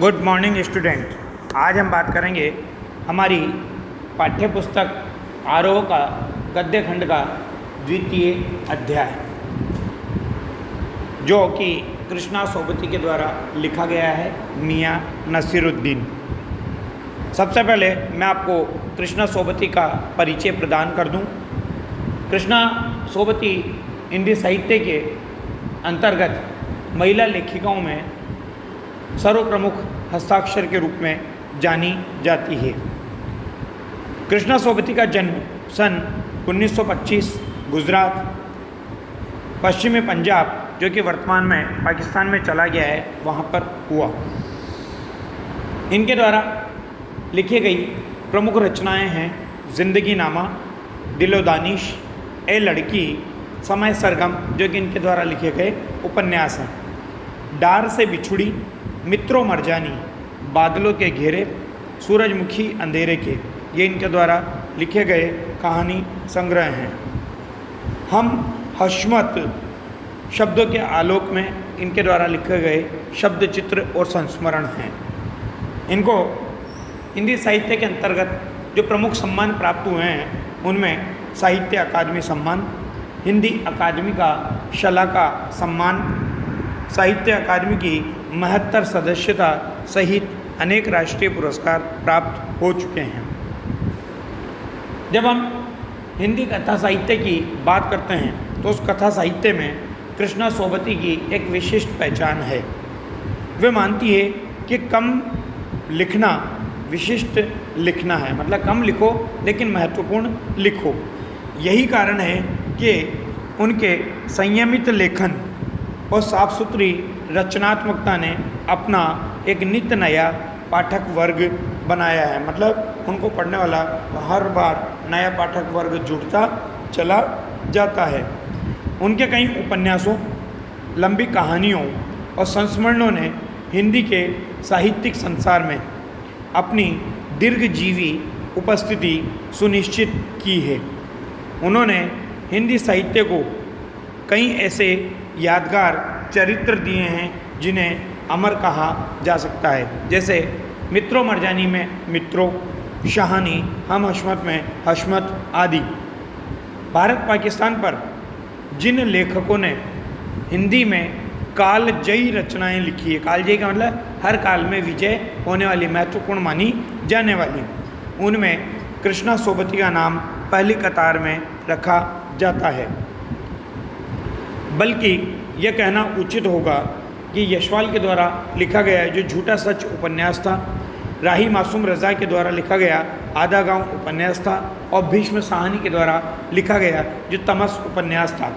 Good morning student. आज हम बात करेंगे हमारी पाठ्य पुस्तक आरोह का गद्य खंड का द्वितीय अध्याय, जो कि कृष्णा सोबती के द्वारा लिखा गया है, मियाँ नसीरुद्दीन। सबसे पहले मैं आपको कृष्णा सोबती का परिचय प्रदान कर दूं। कृष्णा सोबती हिंदी साहित्य के अंतर्गत महिला लेखिकाओं में सर्वप्रमुख हस्ताक्षर के रूप में जानी जाती है। कृष्णा सोबती का जन्म सन 1925 गुजरात, पश्चिमी पंजाब, जो कि वर्तमान में पाकिस्तान में चला गया है, वहाँ पर हुआ। इनके द्वारा लिखी गई प्रमुख रचनाएं हैं ज़िंदगी नामा, दिलो दानिश, ए लड़की, समय सरगम, जो कि इनके द्वारा लिखे गए उपन्यास हैं। डार से बिछुड़ी, मित्रों मरजानी, बादलों के घेरे, सूरजमुखी अंधेरे के, ये इनके द्वारा लिखे गए कहानी संग्रह हैं। हम हशमत शब्दों के आलोक में इनके द्वारा लिखे गए शब्द चित्र और संस्मरण हैं। इनको हिंदी साहित्य के अंतर्गत जो प्रमुख सम्मान प्राप्त हुए हैं, उनमें साहित्य अकादमी सम्मान, हिंदी अकादमी का शला का सम्मान, साहित्य अकादमी की 72 सदस्यता सहित अनेक राष्ट्रीय पुरस्कार प्राप्त हो चुके हैं। जब हम हिंदी कथा साहित्य की बात करते हैं तो उस कथा साहित्य में कृष्णा सोबती की एक विशिष्ट पहचान है। वे मानती है कि कम लिखना विशिष्ट लिखना है, मतलब कम लिखो लेकिन महत्वपूर्ण लिखो। यही कारण है कि उनके संयमित लेखन और साफ सुथरी रचनात्मकता ने अपना एक नित्य नया पाठक वर्ग बनाया है। मतलब उनको पढ़ने वाला हर बार नया पाठक वर्ग जुड़ता चला जाता है। उनके कई उपन्यासों, लंबी कहानियों और संस्मरणों ने हिंदी के साहित्यिक संसार में अपनी दीर्घजीवी उपस्थिति सुनिश्चित की है। उन्होंने हिंदी साहित्य को कई ऐसे यादगार चरित्र दिए हैं जिन्हें अमर कहा जा सकता है, जैसे मित्रों मरजानी में मित्रों, शाहानी, हम हशमत में हशमत आदि। भारत पाकिस्तान पर जिन लेखकों ने हिंदी में कालजयी रचनाएं लिखी है, कालजयी का मतलब हर काल में विजय होने वाली, महत्वपूर्ण मानी जाने वाली, उनमें कृष्णा सोबती का नाम पहली कतार में रखा जाता है। बल्कि यह कहना उचित होगा कि यशपाल के द्वारा लिखा गया जो झूठा सच उपन्यास था, राही मासूम रज़ा के द्वारा लिखा गया आधा गांव उपन्यास था, और भीष्म साहनी के द्वारा लिखा गया जो तमस उपन्यास था।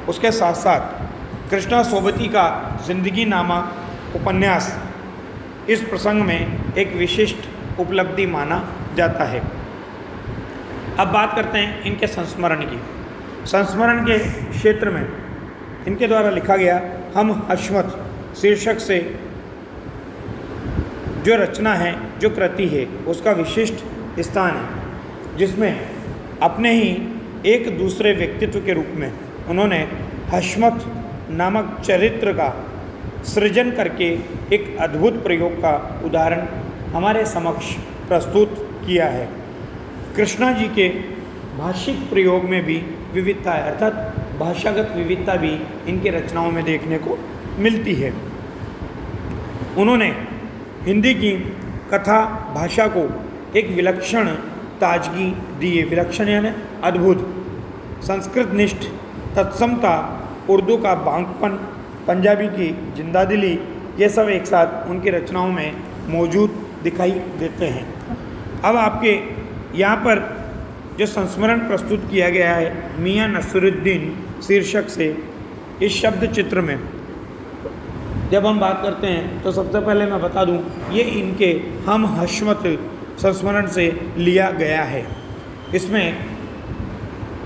उसके साथ साथ कृष्णा सोबती का ज़िंदगी नामा उपन्यास इस प्रसंग में एक विशिष्ट उपलब्धि माना जाता है। अब बात करते हैं इनके संस्मरण की। संस्मरण के क्षेत्र में इनके द्वारा लिखा गया हम हशमत शीर्षक से जो रचना है, जो कृति है, उसका विशिष्ट स्थान है, जिसमें अपने ही एक दूसरे व्यक्तित्व के रूप में उन्होंने हशमत नामक चरित्र का सृजन करके एक अद्भुत प्रयोग का उदाहरण हमारे समक्ष प्रस्तुत किया है। कृष्णा जी के भाषिक प्रयोग में भी विविधता है, अर्थात भाषागत विविधता भी इनकी रचनाओं में देखने को मिलती है। उन्होंने हिंदी की कथा भाषा को एक विलक्षण ताजगी दी है। विलक्षण यानी अद्भुत, संस्कृत निष्ठ तत्समता, उर्दू का बांकपन, पंजाबी की जिंदादिली, ये सब एक साथ उनकी रचनाओं में मौजूद दिखाई देते हैं। अब आपके यहाँ पर जो संस्मरण प्रस्तुत किया गया है मियाँ नसीरुद्दीन शीर्षक से, इस शब्द चित्र में जब हम बात करते हैं तो सबसे पहले मैं बता दूं, ये इनके हम हशमत संस्मरण से लिया गया है। इसमें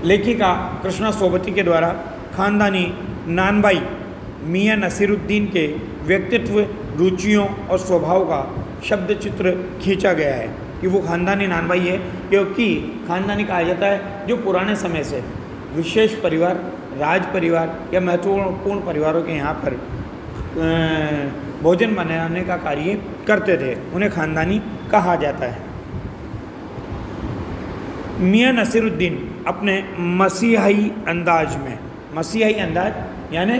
लेखिका कृष्णा सोबती के द्वारा खानदानी नानबाई मियाँ नसीरुद्दीन के व्यक्तित्व, रुचियों और स्वभाव का शब्द चित्र खींचा गया है कि वो खानदानी नानबाई है, क्योंकि खानदानी कहा जाता है जो पुराने समय से विशेष परिवार, राज परिवार या महत्वपूर्ण परिवारों के यहाँ पर भोजन बनाने का कार्य करते थे। उन्हें ख़ानदानी कहा जाता है। मियाँ नसीरुद्दीन अपने मसीहाई अंदाज में, मसीहाई अंदाज यानी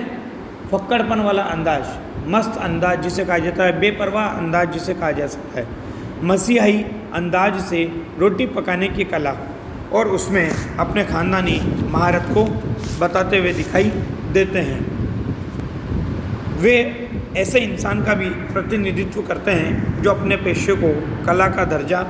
फक्कड़पन वाला अंदाज, मस्त अंदाज जिसे कहा जाता है, बेपरवाह अंदाज जिसे कहा जा सकता है, मसीहाई अंदाज से रोटी पकाने की कला और उसमें अपने ख़ानदानी महारत को बताते हुए दिखाई देते हैं। वे ऐसे इंसान का भी प्रतिनिधित्व करते हैं जो अपने पेशे को कला का दर्जा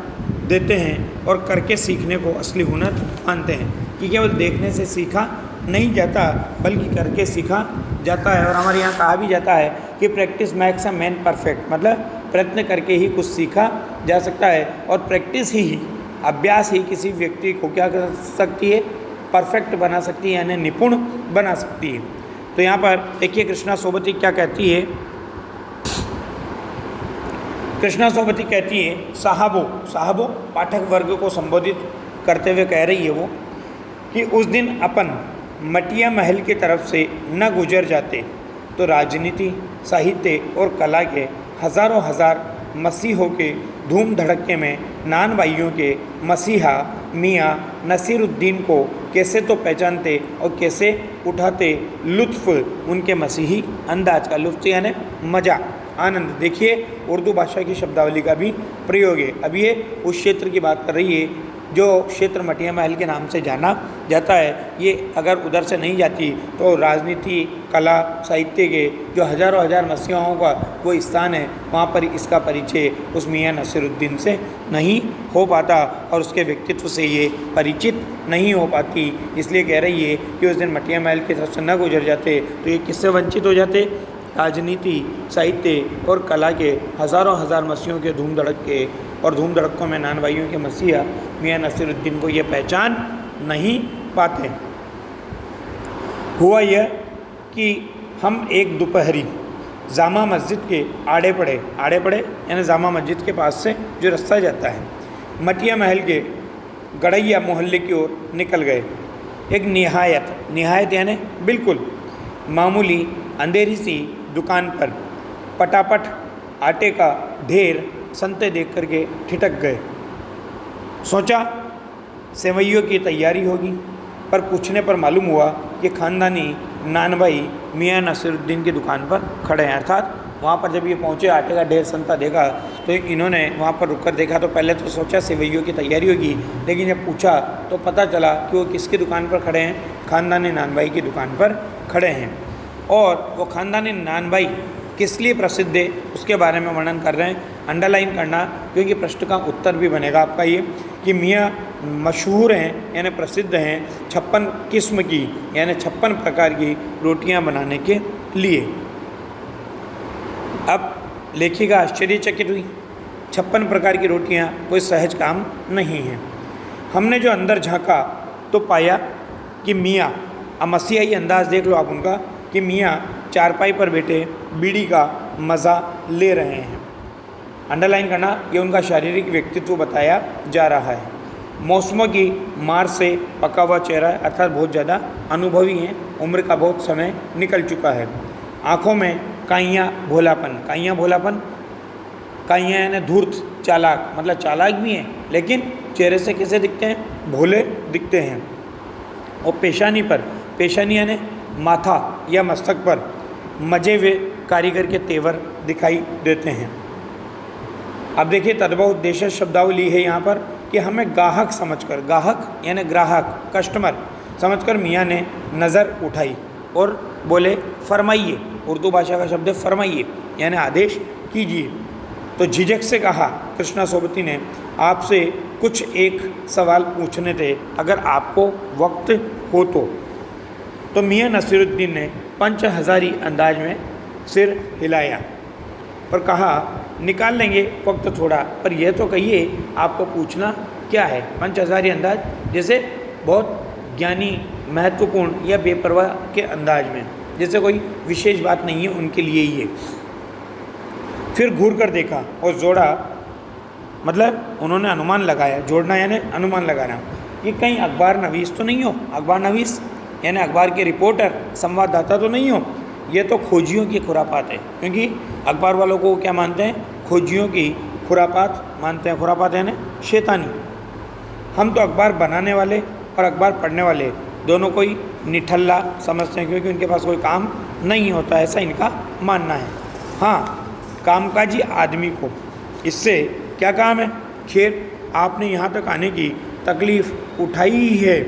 देते हैं और करके सीखने को असली हुनर मानते हैं कि केवल देखने से सीखा नहीं जाता बल्कि करके सीखा जाता है। और हमारे यहाँ कहा भी जाता है कि practice makes a man perfect, मतलब प्रयत्न करके ही कुछ सीखा जा सकता है और प्रैक्टिस ही अभ्यास ही किसी व्यक्ति को क्या कर सकती है, परफेक्ट बना सकती है, यानी निपुण बना सकती है। तो यहाँ पर देखिए कृष्णा सोबती क्या कहती है। कृष्णा सोबती कहती है, साहबो पाठक वर्ग को संबोधित करते हुए कह रही है वो कि उस दिन अपन मटिया महल की तरफ से न गुजर जाते तो राजनीति, साहित्य और कला के हज़ारों हज़ार मसीहों के धूम धड़क्के में नान भाइयों के मसीहा मियाँ नसीरुद्दीन को कैसे तो पहचानते और कैसे उठाते लुत्फ़ उनके मसीही अंदाज का। लुत्फ़ यानी मज़ा, आनंद। देखिए उर्दू भाषा की शब्दावली का भी प्रयोग है। अब ये उस क्षेत्र की बात कर रही है जो क्षेत्र मटिया महल के नाम से जाना जाता है। ये अगर उधर से नहीं जाती तो राजनीति, कला, साहित्य के जो हज़ारों हज़ार मसीहाओं का वो स्थान है, वहाँ पर इसका परिचय उस मियाँ नसीरुद्दीन से नहीं हो पाता और उसके व्यक्तित्व से ये परिचित नहीं हो पाती। इसलिए कह रही है कि उस दिन मटिया महल की तरफ से न गुजर जाते तो ये किससे वंचित हो जाते, राजनीति, साहित्य और कला के हज़ारों हज़ार मसीहों के धूम धड़क्के और धूम धड़क्कों में नान भाइयों के मसीहा मियाँ नसीरुद्दीन को ये पहचान नहीं पाते। हुआ यह कि हम एक दोपहरी जामा मस्जिद के आड़े पड़े यानी जामा मस्जिद के पास से जो रास्ता जाता है, मटिया महल के गड़ैया मोहल्ले की ओर निकल गए। एक निहायत यानी बिल्कुल मामूली अंधेरी सी दुकान पर पटापट आटे का ढेर संते देख करके ठिठक गए। सोचा सेवैयों की तैयारी होगी, पर पूछने पर मालूम हुआ कि ख़ानदानी नान भाई मियाँ नसीरुद्दीन की दुकान पर खड़े हैं। अर्थात वहाँ पर जब ये पहुँचे, आटे का ढेर संता देखा तो इन्होंने वहाँ पर रुक कर देखा तो पहले तो सोचा सेवैयों की तैयारी होगी, लेकिन जब पूछा तो पता चला कि वो किसकी दुकान पर खड़े हैं, ख़ानदानी नान भाई की दुकान पर खड़े हैं। और वो ख़ानदानी नान भाई किस लिए प्रसिद्ध है उसके बारे में वर्णन कर रहे हैं। अंडरलाइन करना, क्योंकि प्रश्न का उत्तर भी बनेगा आपका ये कि मियाँ मशहूर हैं यानी प्रसिद्ध हैं 56 किस्म की यानी 56 प्रकार की रोटियां बनाने के लिए। अब लेखिका आश्चर्यचकित हुई। 56 प्रकार की रोटियां कोई सहज काम नहीं है। हमने जो अंदर झांका तो पाया कि मियाँ, अब मसीहाई अंदाज़ देख लो आप उनका, कि मियाँ चारपाई पर बैठे बीड़ी का मज़ा ले रहे हैं। अंडरलाइन करना, ये उनका शारीरिक व्यक्तित्व बताया जा रहा है। मौसमों की मार से पका हुआ चेहरा है, अर्थात बहुत ज़्यादा अनुभवी हैं, उम्र का बहुत समय निकल चुका है। आँखों में काइयाँ भोलापन, काइयाँ यानी धूर्त, चालाक, मतलब चालाक भी हैं लेकिन चेहरे से कैसे दिखते हैं, भोले दिखते हैं। और पेशानी यानी माथा या मस्तक पर मजे हुए कारीगर के तेवर दिखाई देते हैं। अब देखिए तद्भव शब्दावली है यहाँ पर कि हमें गाहक समझकर, गाहक यानी ग्राहक, कस्टमर समझकर मियाँ ने नज़र उठाई और बोले फरमाइए। उर्दू भाषा का शब्द है फरमाइए यानी आदेश कीजिए। तो झिझक से कहा कृष्णा सोबती ने, आपसे कुछ एक सवाल पूछने थे अगर आपको वक्त हो तो मियाँ नसीरुद्दीन ने पंचहज़ारी अंदाज में सिर हिलाया और कहा निकाल लेंगे वक्त थोड़ा, पर यह तो कहिए आपको पूछना क्या है। पंचहज़ारी अंदाज जैसे बहुत ज्ञानी, महत्वपूर्ण या बेपरवाह के अंदाज में, जैसे कोई विशेष बात नहीं है उनके लिए ही है। फिर घूर कर देखा और जोड़ा, मतलब उन्होंने अनुमान लगाया, जोड़ना यानी अनुमान लगाना, कि कहीं अखबार नवीस तो नहीं हो। अखबार नवीस यानी अखबार के रिपोर्टर, संवाददाता तो नहीं हो। ये तो खोजियों की खुरापात है, क्योंकि अखबार वालों को क्या मानते हैं? खोजियों की खुरापात मानते हैं। खुरापात है ना शैतानी। हम तो अखबार बनाने वाले और अखबार पढ़ने वाले दोनों को ही निठल्ला समझते हैं, क्योंकि उनके पास कोई काम नहीं होता, ऐसा इनका मानना है। हाँ, कामकाजी आदमी को इससे क्या काम है? खैर, आपने यहाँ तक आने की तकलीफ़ उठाई ही है,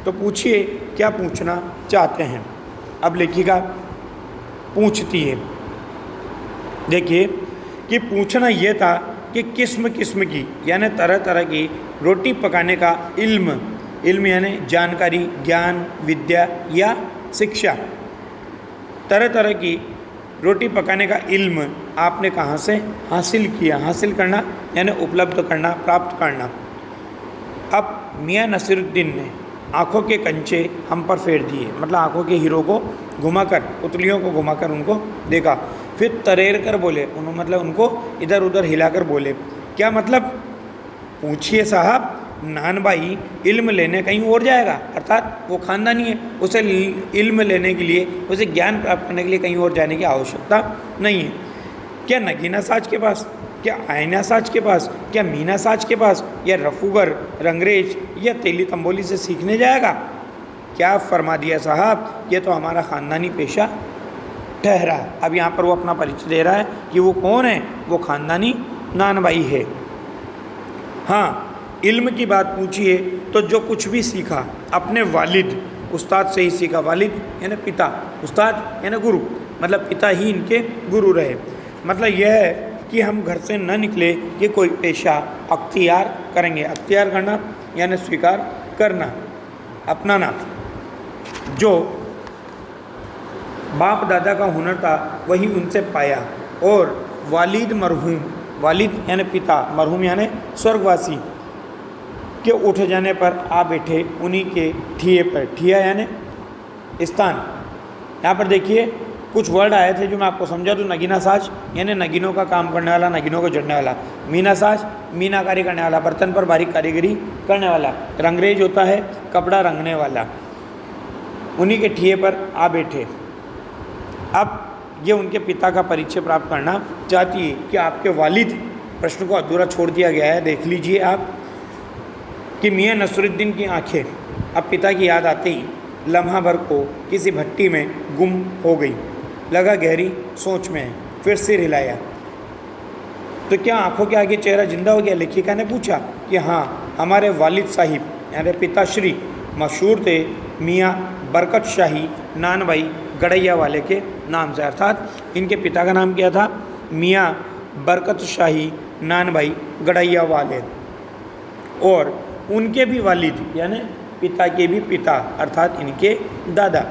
तो पूछिए क्या पूछना चाहते हैं। अब लेखिका पूछती है, देखिए कि पूछना यह था कि किस्म किस्म की यानी तरह तरह की रोटी पकाने का इल्म यानी जानकारी, ज्ञान, विद्या या शिक्षा, तरह तरह की रोटी पकाने का इल्म आपने कहाँ से हासिल किया? हासिल करना यानी उपलब्ध करना, प्राप्त करना। अब मियाँ नसीरुद्दीन ने आँखों के कंचे हम पर फेर दिए, मतलब आँखों के हीरो को घुमाकर, पुतलियों को घुमाकर उनको देखा। फिर तरेर कर बोले, उन्होंने मतलब उनको इधर उधर हिलाकर बोले। क्या मतलब? पूछिए साहब, नान भाई इल्म लेने कहीं और जाएगा, अर्थात वो खानदानी है, उसे इल्म लेने के लिए, उसे ज्ञान प्राप्त करने के लिए कहीं और जाने की आवश्यकता नहीं है। क्या नगीना साज के पास, क्या आयना साज के पास, क्या मीना साज के पास, या रफूगर, रंगरेज या तेली तंबोली से सीखने जाएगा? क्या फरमा दिया साहब, ये तो हमारा ख़ानदानी पेशा ठहरा। अब यहाँ पर वो अपना परिचय दे रहा है कि वो कौन है, वो ख़ानदानी नान भाई है। हाँ, इल्म की बात पूछिए तो जो कुछ भी सीखा अपने वालिद उस्ताद से ही सीखा। वालिद यानी पिता, उस्ताद यानी गुरु, मतलब पिता ही इनके गुरु रहे। मतलब यह है कि हम घर से न निकले कि कोई पेशा अख्तियार करेंगे। अख्तियार करना यानी स्वीकार करना, अपनाना। जो बाप दादा का हुनर था वही उनसे पाया। और वालिद मरहूम, वालिद यानी पिता, मरहूम यानी स्वर्गवासी के उठ जाने पर आ बैठे उन्हीं के ठिये पर। ठिया यानी स्थान। यहाँ पर देखिए कुछ वर्ड आए थे जो मैं आपको समझा दूँ। नगीना साज यानी नगीनों का काम करने वाला, नगीनों को जड़ने वाला। मीना साज मीनाकारी करने वाला, बर्तन पर बारीक कारीगरी करने वाला। रंगरेज होता है कपड़ा रंगने वाला। उन्हीं के ठिये पर आ बैठे। अब ये उनके पिता का परिचय प्राप्त करना चाहती है कि आपके वालिद, प्रश्न को अधूरा छोड़ दिया गया है, देख लीजिए आप, कि मियाँ नसरुद्दीन की आंखें अब पिता की याद आते ही लम्हा भर को किसी भट्टी में गुम हो गई। लगा गहरी सोच में है, फिर सिर हिलाया। तो क्या आंखों के आगे चेहरा जिंदा हो गया? लेखिका ने पूछा कि हाँ, हमारे वालिद साहिब यानी पिताश्री मशहूर थे मियाँ बरकत शाही नान भाई गड़ैया वाले के नाम से। अर्थात इनके पिता का नाम क्या था? मियाँ बरकत शाही नान भाई गड़ैया वाले। और उनके भी वालिद यानी पिता के भी पिता अर्थात इनके दादा,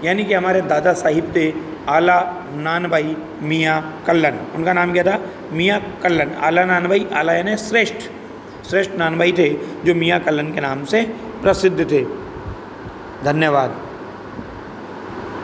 यानी कि हमारे दादा साहिब थे आला नान भाई मियाँ कल्लन। उनका नाम क्या था? मियाँ कल्लन। आला नान भाई, आला यानी श्रेष्ठ, श्रेष्ठ नान भाई थे जो मियाँ कल्लन के नाम से प्रसिद्ध थे। धन्यवाद।